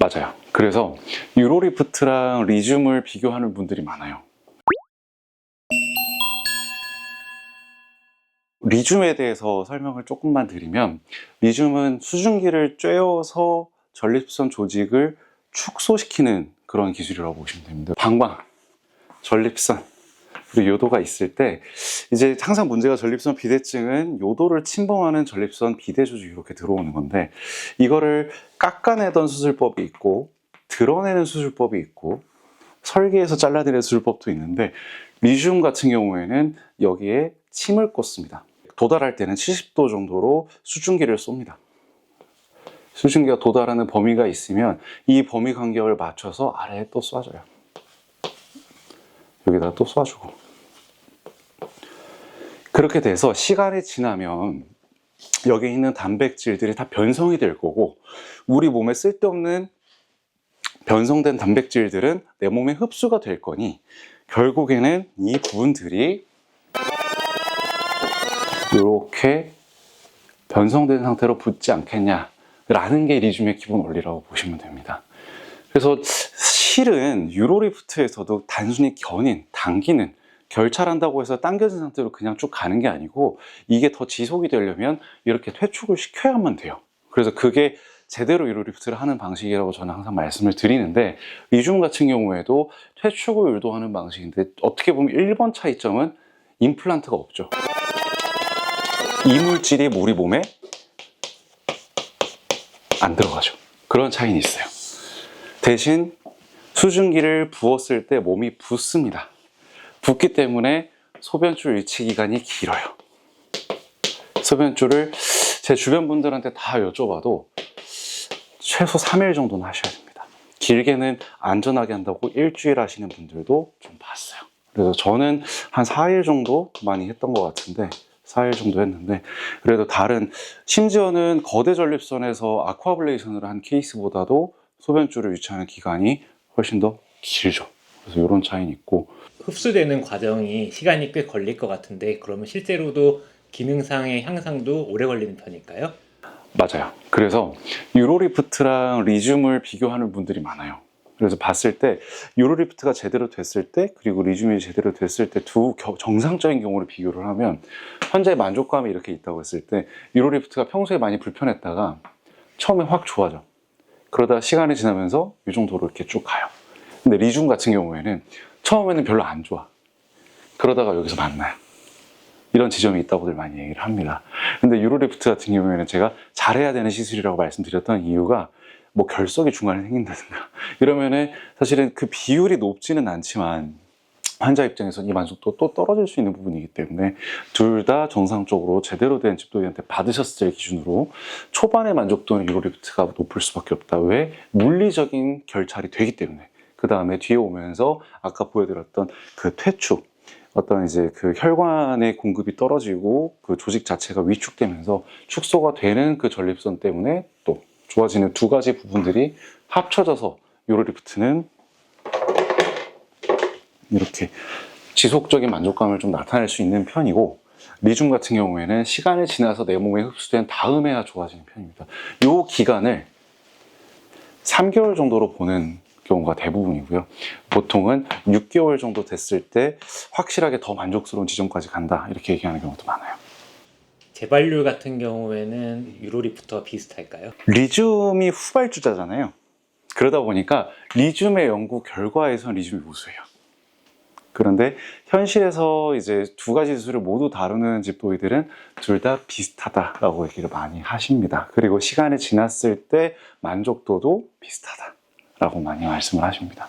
맞아요. 그래서 유로리프트랑 리튬을 비교하는 분들이 많아요. 리튬에 대해서 설명을 조금만 드리면, 리튬은 수증기를 쬐어서 전립선 조직을 축소시키는 그런 기술이라고 보시면 됩니다. 방광, 전립선, 그리고 요도가 있을 때 이제 항상 문제가 전립선 비대증은 요도를 침범하는 전립선 비대 조직이 이렇게 들어오는 건데, 이거를 깎아내던 수술법이 있고 드러내는 수술법이 있고 설계해서 잘라내는 수술법도 있는데, 리튬 같은 경우에는 여기에 침을 꽂습니다. 도달할 때는 70도 정도로 수증기를 쏩니다. 수증기가 도달하는 범위가 있으면 이 범위 간격을 맞춰서 아래에 또 쏴줘요. 여기다가 또 쏴주고. 그렇게 돼서 시간이 지나면 여기 있는 단백질들이 다 변성이 될 거고, 우리 몸에 쓸데없는 변성된 단백질들은 내 몸에 흡수가 될 거니, 결국에는 이 부분들이 이렇게 변성된 상태로 붙지 않겠냐라는 게 리튬의 기본 원리라고 보시면 됩니다. 그래서 실은 유로리프트에서도 단순히 당기는, 결찰한다고 해서 당겨진 상태로 그냥 쭉 가는 게 아니고, 이게 더 지속이 되려면 이렇게 퇴축을 시켜야만 돼요. 그래서 그게 제대로 유로리프트를 하는 방식이라고 저는 항상 말씀을 드리는데, 리튬 같은 경우에도 퇴축을 유도하는 방식인데, 어떻게 보면 1번 차이점은 임플란트가 없죠. 이물질이 우리 몸에 안 들어가죠. 그런 차이는 있어요. 대신 수증기를 부었을 때 몸이 붓습니다. 붓기 때문에 소변줄 유치 기간이 길어요. 소변줄을 제 주변 분들한테 다 여쭤봐도 최소 3일 정도는 하셔야 됩니다. 길게는 안전하게 한다고 일주일 하시는 분들도 좀 봤어요. 그래서 저는 한 4일 정도 많이 했던 것 같은데, 4일 정도 했는데, 그래도 심지어는 거대 전립선에서 아쿠아블레이션을 한 케이스보다도 소변줄을 유치하는 기간이 훨씬 더 길죠. 그래서 이런 차이는 있고. 흡수되는 과정이 시간이 꽤 걸릴 것 같은데, 그러면 실제로도 기능상의 향상도 오래 걸리는 편일까요? 맞아요. 그래서 유로리프트랑 리튬을 비교하는 분들이 많아요. 그래서 봤을 때 유로리프트가 제대로 됐을 때, 그리고 리튬이 제대로 됐을 때 두 정상적인 경우를 비교를 하면, 현재의 만족감이 이렇게 있다고 했을 때, 유로리프트가 평소에 많이 불편했다가 처음에 확 좋아져. 그러다 시간이 지나면서 이 정도로 이렇게 쭉 가요. 근데 리튬 같은 경우에는 처음에는 별로 안 좋아. 그러다가 여기서 만나요. 이런 지점이 있다고들 많이 얘기를 합니다. 근데 유로리프트 같은 경우에는 제가 잘해야 되는 시술이라고 말씀드렸던 이유가, 뭐 결석이 중간에 생긴다든가 이러면은 사실은 그 비율이 높지는 않지만 환자 입장에서는 이 만족도가 또 떨어질 수 있는 부분이기 때문에, 둘 다 정상적으로 제대로 된 집도의한테 받으셨을 때 기준으로 초반의 만족도는 유로리프트가 높을 수밖에 없다. 왜? 물리적인 결찰이 되기 때문에. 그 다음에 뒤에 오면서 아까 보여드렸던 그 퇴축, 어떤 이제 그 혈관의 공급이 떨어지고 그 조직 자체가 위축되면서 축소가 되는 그 전립선 때문에 또 좋아지는 두 가지 부분들이 합쳐져서 유로리프트는 이렇게 지속적인 만족감을 좀 나타낼 수 있는 편이고, 리튬 같은 경우에는 시간이 지나서 내 몸에 흡수된 다음에야 좋아지는 편입니다. 이 기간을 3개월 정도로 보는 경우가 대부분이고요. 보통은 6개월 정도 됐을 때 확실하게 더 만족스러운 지점까지 간다, 이렇게 얘기하는 경우도 많아요. 재발률 같은 경우에는 유로리프트와 비슷할까요? 리튬이 후발주자잖아요. 그러다 보니까 리튬의 연구 결과에선 리튬이 우수해요. 그런데 현실에서 이제 두 가지 기술을 모두 다루는 집도의들은 둘 다 비슷하다라고 얘기를 많이 하십니다. 그리고 시간이 지났을 때 만족도도 비슷하다라고 많이 말씀을 하십니다.